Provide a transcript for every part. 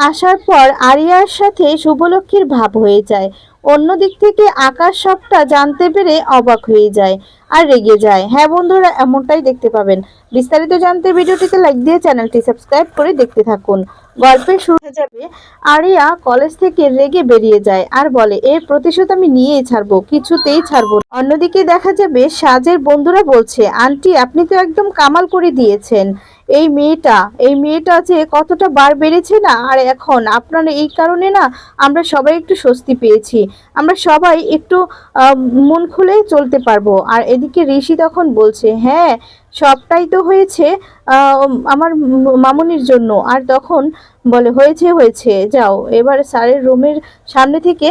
আসার পর আরিয়ার সাথে শুভলক্ষ্মীর ভাব হয়ে যায়। অন্যদিক থেকে আকাশ সবটা জানতে পেরে অবাক হয়ে যায় আর রেগে যায়। হ্যাঁ বন্ধুরা, এমনটাই দেখতে পাবেন। বিস্তারিত জানতে ভিডিওটিতে লাইক দিয়ে চ্যানেলটি সাবস্ক্রাইব করে দেখতে থাকুন। গল্পের শুরু হয়ে যাবে। আরিয়া কলেজ থেকে রেগে বেরিয়ে যায় আর বলে, এর প্রতিশোধ আমি নিয়েই ছাড়বো, কিছুতেই ছাড়বো না। অন্যদিকে দেখা যাবে সাজের বন্ধুরা বলছে, আন্টি আপনি তো একদম কামাল করে দিয়েছেন। এই মেয়েটা যে কতটা বার বেড়েছে না, আর এখন আপনার এই কারণে না আমরা সবাই একটু স্বস্তি পেয়েছি। আমরা সবাই একটু আহ, মন খুলে চলতে পারবো। আর এদিকে ঋষি তখন বলছে, হ্যাঁ সবটাই তো হয়েছে আমার মামুনির জন্য। আর তখন বলে, হয়েছে হয়েছে, যাও এবার স্যারের রুমের সামনে থেকে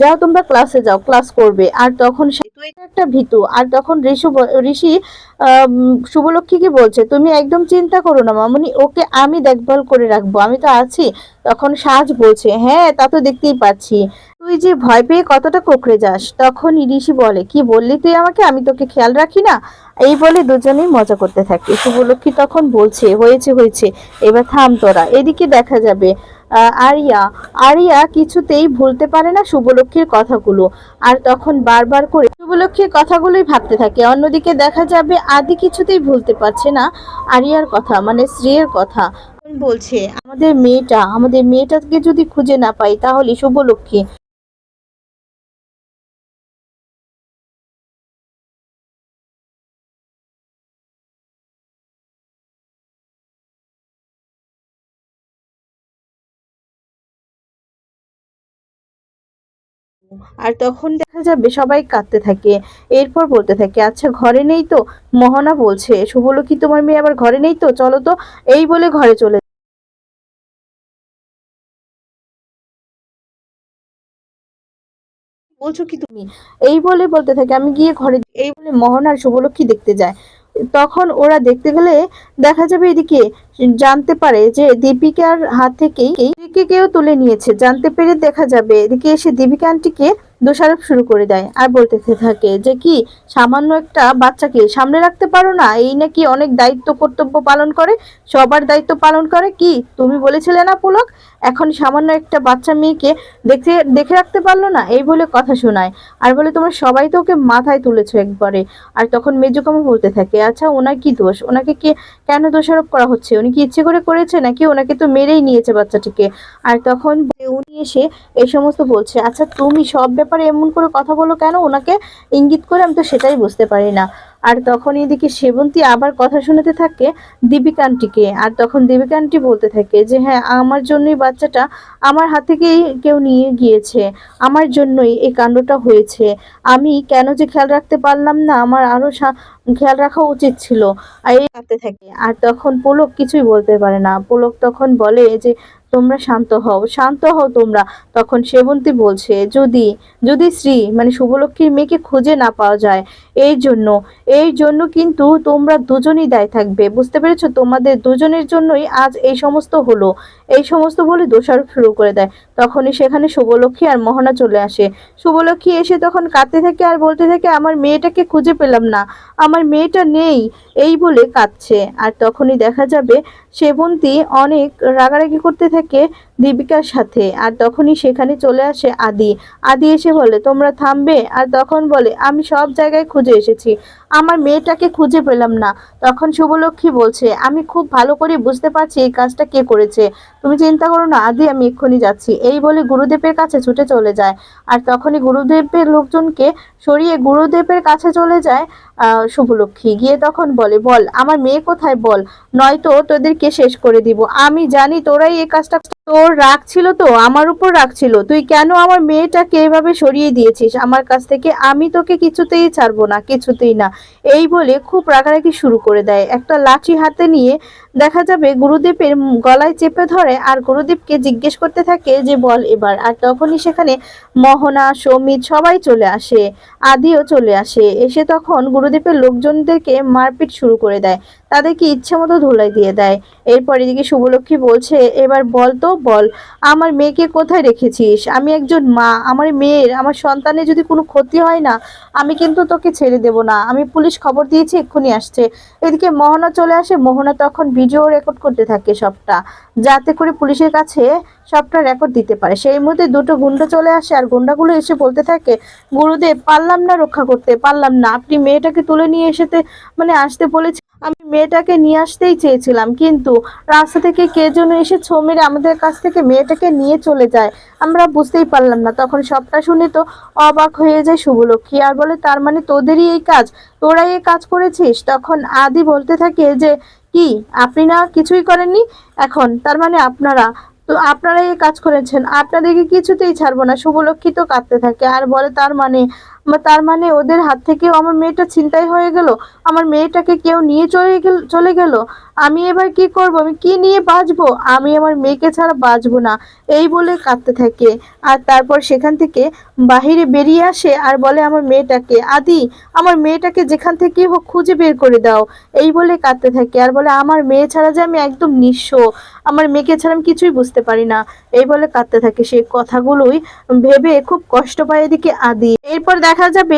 যাও, তোমরা ক্লাসে যাও, ক্লাস করবে। আর তখন তুই একটা ভীতু। আর তখন ঋষি শুভলক্ষ্মীকে বলছে, তুমি একদম চিন্তা করো না মামুনি, ওকে আমি দেখভাল করে রাখবো, আমি তো আছি। তখন সাজ বলছে, হ্যাঁ তা তো দেখতেই পাচ্ছি, তুই যে ভয় পেয়ে কতটা কোকড়ে যাস। তখন ঋষি বলে, কি বললি তুই আমাকে, আমি তোকে খেয়াল রাখি না। এই বলে দুজনেই মজা করতে থাকে। শুভলক্ষ্মী তখন বলছে, হয়েছে হয়েছে, এবার থাম তোরা। এদিকে দেখা যাবে আরিয়া আরিয়া কিছুতেই ভুলতে পারে না শুভলক্ষ্মীর কথাগুলো। আর তখন বারবার করে শুভলক্ষ্মীর কথাগুলোই ভাবতে থাকে। অন্যদিকে দেখা যাবে আদি কিছুতেই ভুলতে পারছে না আরিয়ার কথা, মানে শ্রেয়ের কথা। বলছে, আমাদের মেয়েটাকে যদি খুঁজে না পাই তাহলে শুভলক্ষ্মী। আর তখন দেখা যাবে সবাই কাঁদতে থাকে। এরপর বলতে থাকে, আচ্ছা ঘরে নেই তো? মোহনা বলছে, শুভলক্ষ্মী তোমার মেয়ে আবার ঘরে নেই তো, চলো তো। এই বলে ঘরে চলে বলছো কি তুমি? এই বলে বলতে থাকে, আমি গিয়ে ঘরে। এই বলে মোহন আর শুভলক্ষ্মী দেখতে যায়। তখন ওরা দেখতে গেলে দেখা যাবে এদিকে জানতে পারে যে দীপিকার হাত থেকেই কেউ তুলে নিয়েছে। জানতে পেরে দেখা যাবে এদিকে এসে দীপিকা আন্টিকে দোষারোপ শুরু করে দেয় আর বলতে থাকে যে, কি সামান্য একটা বাচ্চাকে সামনে রাখতে পারো না, এই নাকি অনেক দায়িত্ব কর্তব্য পালন করে, সবার দায়িত্ব পালন করে। কি তুমি বলেছিলে না পুলক, এখন সামান্য একটা বাচ্চা মেয়েকে দেখে দেখে রাখতে পারলো না, এই বলে কথা শোনায়। আর বলে, তোমরা সবাই তো ওকে মাথায় তুলেছো একবারে। আর তখন মেজুকামু বলতে থাকে, আচ্ছা ওনার কি দোষ, ওনাকে কি কেন দোষারোপ করা হচ্ছে, উনি কি ইচ্ছে করে করেছে নাকি ওনাকে তো মেরেই নিয়েছে বাচ্চাটিকে। আর তখন উনি এসে এই সমস্ত বলছে, আচ্ছা তুমি সব ব্যাপারে এমন করে কথা বলো কেন, ওনাকে ইঙ্গিত করে, আমি তো সেটাই বুঝতে পারি না। আর তখন এদিকে সেবন্তী আবার কথা শোনাতে থাকে দীপিকা আন্টিকে। আর তখন দীপিকা আন্টি বলতে থাকে যে, হ্যাঁ আমার জন্যই বাচ্চাটা আমার হাত থেকেই কেউ নিয়ে গিয়েছে, আমার জন্যই এই কাণ্ডটা হয়েছে। আমি কেন যে খেয়াল রাখতে পারলাম না, আমার আরো খেয়াল রাখা উচিত ছিল। আর এই কাঁদতে থাকে। আর তখন পুলক কিছুই বলতে পারে না। পুলক তখন বলে যে, তোমরা শান্ত হও, শান্ত হও তোমরা। তখন সেবন্তী বলছে, যদি যদি শ্রী মানে শুভলক্ষ্মীর মেয়েকে খুঁজে না পাওয়া যায়, এই জন্য এই জন্য কিন্তু তোমরা দুজনই দায়ী থাকবে, বুঝতে পেরেছো? তোমাদের দুজনের জন্যই আজ এই সমস্ত হলো। এই সমস্ত বলে দোষারোপ শুরু করে দেয়। তখনই সেখানে শুভলক্ষ্মী আর মোহনা চলে আসে। শুভলক্ষ্মী এসে তখন কাঁদতে থাকে আর বলতে থাকে, আমার মেয়েটাকে খুঁজে পেলাম না, আমার মেয়েটা নেই, এই বলে কাঁদছে। আর তখনই দেখা যাবে সেবন্তী অনেক রাগারাগি করতে থাকে দীপিকার সাথে। আর তখনই সেখানে চলে আসে আদি। আদি এসে বলে, তোমরা থামবে? আর তখন বলে, আমি সব জায়গায় খুঁজে এসেছি, আমার মেয়েটাকে খুঁজে পেলাম না। তখন শুভলক্ষ্মী বলছে, আমি খুব ভালো করে বুঝতে পারছি এই কাজটা কে করেছে, তুমি চিন্তা করো না আদি, আমি এক্ষুনি যাচ্ছি। এই বলে গুরুদেবের কাছে ছুটে চলে যায়। আর তখনই গুরুদেবের লোকজনকে সরিয়ে গুরুদেবের কাছে চলে যায় শুভলক্ষ্মী। গিয়ে তখন বলে, বল আমার মেয়ে কোথায়, বল, নয়তো তোদেরকে শেষ করে দিব। আমি জানি তোরাই এই কাজটা, তোর রাগ ছিল তো আমার উপর, রাগ ছিল, তুই কেন আমার মেয়েটাকে এভাবে সরিয়ে দিয়েছিস আমার কাছ থেকে, আমি তোকে কিছুতেই ছাড়বো না, কিছুতেই না। এই বলে খুব রাগারাগি শুরু করে দেয়। একটা লাঠি হাতে নিয়ে দেখা যাবে গুরুদেবের গলায় চেপে ধরে আর গুরুদেবকে জিজ্ঞেস করতে থাকে যে, বল এবার। আর তখনই সেখানে মোহনা সমিত সবাই চলে আসে, আদিও চলে আসে। এসে তখন গুরুদেবের লোকজনদেরকে মারপিট শুরু করে দেয়, তাদেরকে ইচ্ছে মতো ধুলাই দিয়ে দেয়। এরপর এদিকে শুভলক্ষ্মী বলছে, এবার বল তো বল, আমার মেয়েকে কোথায় রেখেছিস? আমি একজন মা, আমার মেয়ের, আমার সন্তানের যদি কোনো ক্ষতি হয় না, আমি কিন্তু তোকে ছেড়ে দেব না, আমি পুলিশ খবর দিয়েছি, এক্ষুনি আসছে। এদিকে মোহনা চলে আসে। মোহনা তখন ভিডিও রেকর্ড করতে থাকে সবটা, যাতে করে পুলিশের কাছে সবটা রেকর্ড দিতে পারে। সেই মধ্যে দুটো গুন্ডা চলে আসে, আর গুন্ডাগুলো এসে বলতে থাকে, গুরুদেব পারলাম না রক্ষা করতে, পারলাম না, আপনি মেয়েটাকে তুলে নিয়ে এসেতে আসতে বলেছি, আমি মেয়েটাকে নিয়ে আসতেই চেয়েছিলাম, কিন্তু রাস্তা থেকে কে যেন এসে ছো মেরে আমাদের কাছ থেকে মেয়েটাকে নিয়ে চলে যায়, আমরা বুঝতেই পারলাম না। তখন সবটা শুনে তো অবাক হয়ে যায় শুভলক্ষ্মী, আর বলে, তার মানে তোদেরই এই কাজ, তোরাই এই কাজ করেছিস? তখন আদি বলতে থাকে যে, কি আপনি না কিছুই করেননি, এখন তার মানে আপনারাই এই কাজ করেছেন, আপনাদেরকে কিছুতেই ছাড়বো না। শুভলক্ষ্মী তো কাঁদতে থাকে আর বলে, তার মানে ওদের হাত থেকেও আমার মেয়েটা ছিনতাই হয়ে গেল, আমার মেয়েটাকে কেউ নিয়ে চলে গেল, আমি এবার কি করব, আমি কি নিয়ে বাঁচবো, আমি আমার মেয়েকে ছাড়া বাঁচবো না, এই বলে কাঁদতে থাকে। আর তারপর সেখান থেকে বাহিরে বেরিয়ে আসে আর বলে, আমার মেয়েটাকে, আদি আমার মেয়েটাকে যেখান থেকে হোক খুঁজে বের করে দাও, এই বলে কাঁদতে থাকে। আর বলে, আমার মেয়ে ছাড়া যে আমি একদম নিঃস্ব, আমার মেয়েকে ছাড়া আমি কিছুই বুঝতে পারি না, এই বলে কাঁদতে থাকে। সেই কথাগুলোই ভেবে খুব কষ্ট পায় এদিকে আদি। এরপর দেখা যাবে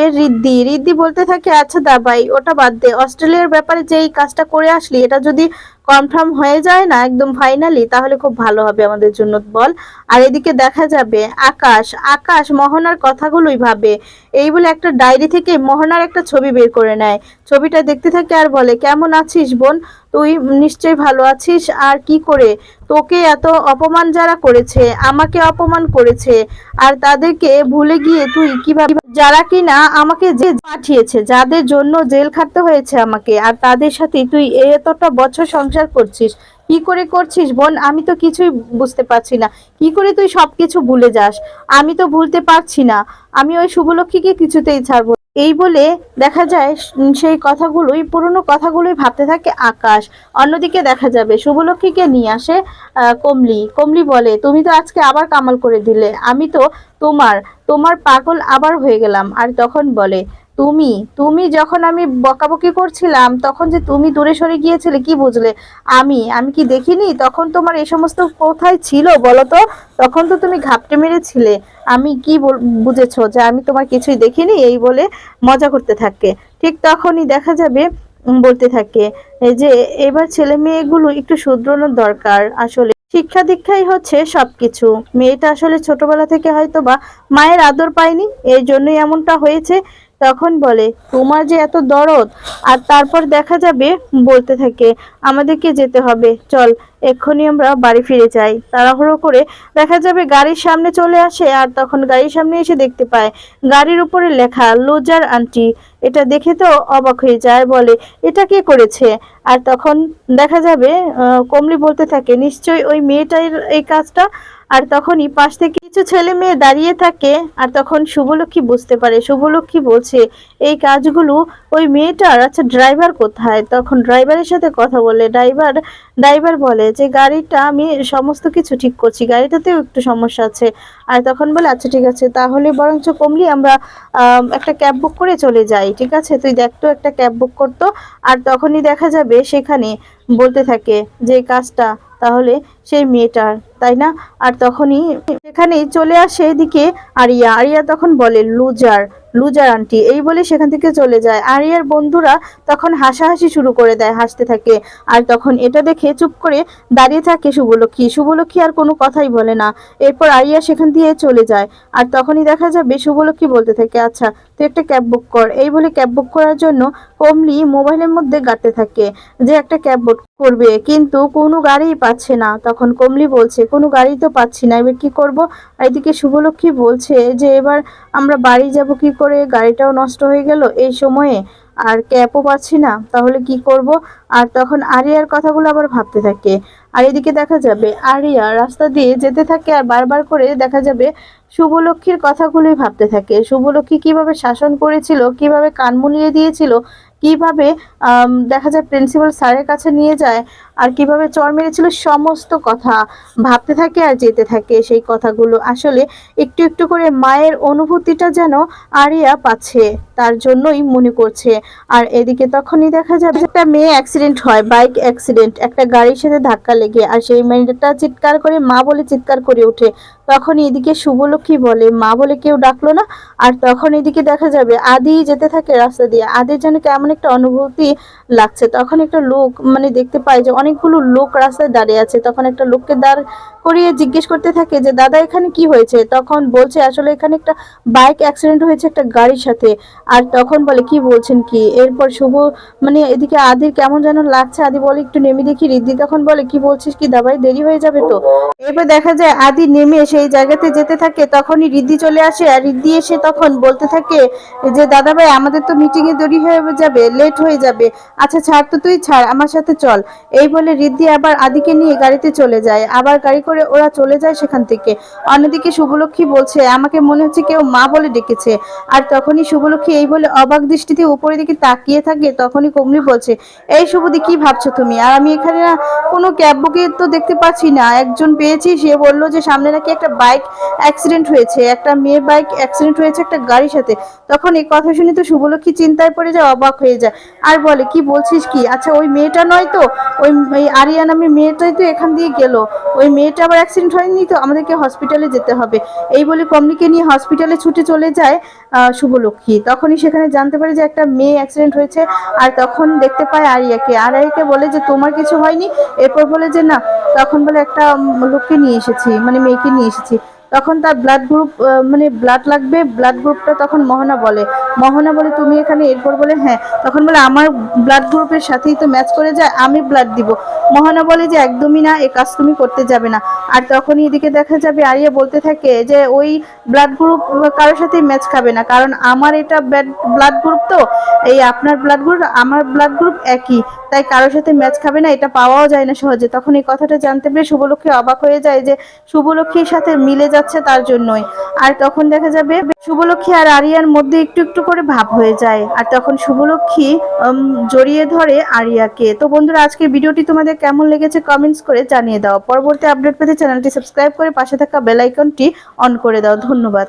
রিদ্ধি বলতে থাকে, আচ্ছা দাবাই ওটা বাদ দে, অস্ট্রেলিয়ার ব্যাপারে যে এই কাজটা করে আসলি, এটা যদি কনফার্ম হয়ে যায় না একদম ফাইনালি, তাহলে খুব ভালো হবে আমাদের জন্য, বল। আর এদিকে দেখা যাবে আকাশ মোহনার কথাগুলোই ভাবে, এই বলে একটা ডায়েরি থেকে মোহনার একটা ছবি বের করে নেয়, ছবিটা দেখতে থাকে আর বলে, কেমন আছিস বোন, তুই নিশ্চয়ই ভালো আছিস, আর কি করে তোকে এত অপমান যারা করেছে, আমাকে অপমান করেছে, আর তাদেরকে ভুলে গিয়ে তুই কিভাবে, যারা কিনা আমাকে যে পাঠিয়েছে, যাদের জন্য জেল খাটতে হয়েছে আমাকে, আর তাদের সাথে তুই এতটা বছর সংসার করছিস, কি করে করছিস বোন, আমি তো কিছুই বুঝতে পারছি না, কি করে তুই সবকিছু ভুলে যাস, আমি তো ভুলতে পারছি না, আমি ওই শুভলক্ষ্মীকে কিছুতেই ছাড়বো, এই বলে দেখা যায় সেই কথাগুলোই, পুরনো কথাগুলোই ভাবতে থাকে আকাশ। অন্যদিকে দেখা যাবে শুভলক্ষ্মীকে নিয়ে আসে কমলি বলে, তুমি তো আজকে আবার কামাল করে দিলে, আমি তো তোমার তোমার পাগল আবার হয়ে গেলাম। আর তখন বলে, তুমি তুমি যখন আমি বকাবকি করছিলাম, তখন যে তুমি দূরে সরে গিয়েছিলে, কি বুঝলে, আমি কি দেখিনি তখন তোমার এই সমস্ত কোথায় ছিল বলো তো, তখন তো তুমি ঘাপটে মেরেছিলে, আমি কি বুঝেছো যে আমি তোমার কিছুই দেখিনি, এই বলে মজা করতে থাকে। ঠিক তখনই দেখা যাবে বলতে থাকে এই যে, এবার ছেলে মেয়েগুলো একটু শুধরানোর দরকার, আসলে শিক্ষা দীক্ষাই হচ্ছে সবকিছু, মেয়েটা আসলে ছোটবেলা থেকে হয়তো বা মায়ের আদর পায়নি, এই জন্যই এমনটা হয়েছে। তখন বলে, তোমার যে এত দরদ। আর তারপর দেখা যাবে বলতে থাকে, আমাদেরকে যেতে হবে, চল এক্ষুনি আমরা বাড়ি ফিরে যাই। তাড়াহুড়ো করে দেখা যাবে গাড়ির সামনে চলে আসে, আর তখন গাড়ির সামনে এসে দেখতে পায় গাড়ির উপরে লেখা লুজার আন্টি। এটা দেখে তো অবাক হয়ে যায়, বলে, এটা কে করেছে? আর তখন দেখা যাবে কমলি বলতে থাকে, নিশ্চয়ই ওই মেয়েটাই এই কাজটা। আর তখনই পাশ থেকে কিছু ছেলে মেয়ে দাঁড়িয়ে থাকে, আর তখন শুভলক্ষ্মী বুঝতে পারে, শুভলক্ষ্মী বলছে, এই কাজগুলো ওই মেয়েটার, আচ্ছা ড্রাইভার কোথায়? তখন ড্রাইভারের সাথে কথা বলে, ড্রাইভার বলে যে, গাড়িটা আমি সমস্ত কিছু ঠিক করছি, গাড়িটাতেও একটু সমস্যা আছে। আর তখন বলে, আচ্ছা ঠিক আছে, তাহলে বরঞ্চ কমলি আমরা একটা ক্যাব বুক করে চলে যাই, ঠিক আছে, তুই দেখ তো একটা ক্যাব বুক করতো। আর তখনই দেখা যাবে সেখানে বলতে থাকে যে কাজটা তাহলে সেই মেয়েটার, তাই না? আর তখনই সেখানেই চলে আসে এদিকে আরিয়া তখন বলে, লুজার আন্টি, এই বলে সেখান থেকে চলে যায়। আরিয়ার বন্ধুরা তখন হাসাহাসি শুরু করে দেয়, হাসতে থাকে। আর তখন এটা দেখে চুপ করে দাঁড়িয়ে থাকে শুভলক্ষ্মী আর কোনো কথাই বলে না। এরপর আরিয়া সেখান দিয়ে চলে যায়। আর তখনই দেখা যাবে শুভলক্ষ্মী বলতে থাকে, আচ্ছা তুই একটা ক্যাব বুক কর, এই বলে ক্যাব বুক করার জন্য কমলি মোবাইলের মধ্যে ঘাঁটতে থাকে যে একটা ক্যাব বুক করবে, কিন্তু কোনো গাড়ি পাচ্ছে না। তখন কমলি বলছে, কোনো গাড়ি তো পাচ্ছি না, এবার কি করব? আর এদিকে শুভলক্ষ্মী বলছে যে, এবার আমরা বাড়ি যাব কি করে, গাড়িটাও নষ্ট হয়ে গেল এই সময়ে, আর ক্যাবও পাচ্ছি না, তাহলে কি করব? আর তখন আরিয়ার কথাগুলো আবার ভাবতে থাকে। আর এদিকে দেখা যাবে আরিয়া রাস্তা দিয়ে যেতে থাকে, আর বারবার করে দেখা যাবে শুভলক্ষ্মীর কথাগুলোই ভাবতে থাকে, শুভলক্ষ্মী কিভাবে শাসন করেছিল, কিভাবে কান মুলিয়ে দিয়েছিল, কিভাবে দেখা যায় প্রিন্সিপাল স্যারের কাছে নিয়ে যায়, আর কিভাবে চর মেরেছিল, সমস্ত কথা ভাবতে থাকে আর যেতে থাকে। সেই কথাগুলো আসলে একটু একটু করে মায়ের অনুভূতিটা যেন আরিয়া পাচ্ছে, তার জন্যই মনে করছে। আর এদিকে তখনই দেখা যাবে একটা মেয়ে অ্যাক্সিডেন্ট হয়, বাইক অ্যাক্সিডেন্ট, একটা গাড়ির সাথে ধাক্কা লেগে, আর সেই মেয়েটা চিৎকার করে মা বলে চিৎকার করে ওঠে। তখন এদিকে শুভলক্ষ্মী বলে, মা বলে কেউ ডাকলো না? আর তখন এদিকে দেখা যাবে আদি যেতে থাকে রাস্তা দিয়ে, আদির যেন কেমন একটা অনুভূতি লাগছে। তখন একটা লোক দেখতে পায় যে অনেকগুলো লোক রাস্তায় দাঁড়িয়ে আছে। তখন একটা লোককে দাঁড় করিয়ে জিজ্ঞেস করতে থাকে যে দাদা এখানে কি হয়েছে? তখন বলছে আসলে এখানে একটা বাইক অ্যাক্সিডেন্ট হয়েছে একটা গাড়ির সাথে। আর তখন বলে কি বলছেন কি? এরপর শুভ মানে এদিকে আদির কেমন যেন লাগছে, আদি বলে একটু নেমে দেখি। রিদ্ধি তখন বলে কি বলছিস কি দাবাই, দেরি হয়ে যাবে তো। এবার দেখা যায় আদি নেমে সেই জায়গাতে যেতে থাকে, তখনই রিদ্ধি চলে আসে। আর রিদ্ধি এসে তখন বলতে থাকে যে দাদা ভাই আমাদের তো মিটিং এ দেরি হয়ে যাবে, লেট হয়ে যাবে। আচ্ছা ছাড় তো, তুই ছাড়, আমার সাথে চল। এই বলে রিদ্ধি আবার আদিকে নিয়ে গাড়িতে চলে যায়, আবার গাড়ি করে ওরা চলে যায় সেখান থেকে। অন্যদিকে শুভলক্ষ্মী বলছে আমাকে মনে হচ্ছে কেউ মা বলে ডেকেছে। আর তখনই শুভলক্ষ্মী এই বলে অবাক দৃষ্টিতে উপরের দিকে তাকিয়ে থাকে। তখনই কমলি বলছে এই শুভদি কি ভাবছো তুমি? আর আমি এখানে না কোনো ক্যাব বুকে তো দেখতে পাচ্ছি না। একজন পেয়েছি, সে বললো যে সামনে নাকি একটা বাইক অ্যাক্সিডেন্ট হয়েছে, একটা মেয়ে বাইক অ্যাক্সিডেন্ট হয়েছে একটা গাড়ির সাথে। তখন এই কথা শুনে তো শুভলক্ষ্মী চিন্তায় পড়ে যায়, অবাক হয়ে যায়। আর বলে কি বলছিস কি? আচ্ছা ওই মেয়েটা নয় তো? ওই আরিয়া নামের মেয়েটাই তো এখান দিয়ে গেল। ওই মেয়েটা আবার অ্যাক্সিডেন্ট হয়নি তো? আমাদেরকে হসপিটালে যেতে হবে। এই বলে কমলিকে নিয়ে হসপিটালে ছুটে চলে যায় শুভলক্ষ্মী। তখনই সেখানে জানতে পারে যে একটা মেয়ে অ্যাক্সিডেন্ট হয়েছে। আর তখন দেখতে পায় আরিয়াকে। আরিয়াকে বলে যে তোমার কিছু হয়নি? এরপর বলে যে না। তখন বলে একটা লোককে নিয়ে এসেছি, মানে মেয়েকে নিয়ে এসেছি। তখন তার ব্লাড গ্রুপ মানে ব্লাড লাগবে, ব্লাড গ্রুপটা তখন মোহনা বলে তুমি এখানে? এরপর বলে হ্যাঁ। তখন বলে আমার ব্লাড গ্রুপের সাথেই তো ম্যাচ করে যায়, আমি ব্লাড দিব। মোহনা বলে যে একদমই না, এ কাজ তুমি করতে যাবে না। আর তখনই এদিকে দেখা যাবে আরিয়া বলতে থাকে যে ওই ব্লাড গ্রুপ কারোর সাথেই ম্যাচ খাবে না, কারণ আমার এটা ব্লাড গ্রুপ তো, এই আপনার ব্লাড গ্রুপ আমার ব্লাড গ্রুপ একই, তাই কারোর সাথে ম্যাচ খাবে না, এটা পাওয়াও যায় না সহজে। তখন এই কথাটা জানতে পেরে শুভলক্ষ্মী অবাক হয়ে যায় যে শুভলক্ষ্মীর সাথে মিলে যাচ্ছে তার জন্যই। আর তখন দেখা যাবে শুভলক্ষ্মী আর আরিয়ার মধ্যে একটু একটু করে ভাব হয়ে যায়। আর তখন শুভলক্ষ্মী জড়িয়ে ধরে আরিয়াকে। তো বন্ধুরা আজকের ভিডিওটি তোমাদের কেমন লেগেছে কমেন্টস করে জানিয়ে দাও। পরবর্তী আপডেট পেতে চ্যানেলটি সাবস্ক্রাইব করে পাশে থাকা বেল আইকনটি অন করে দাও। ধন্যবাদ।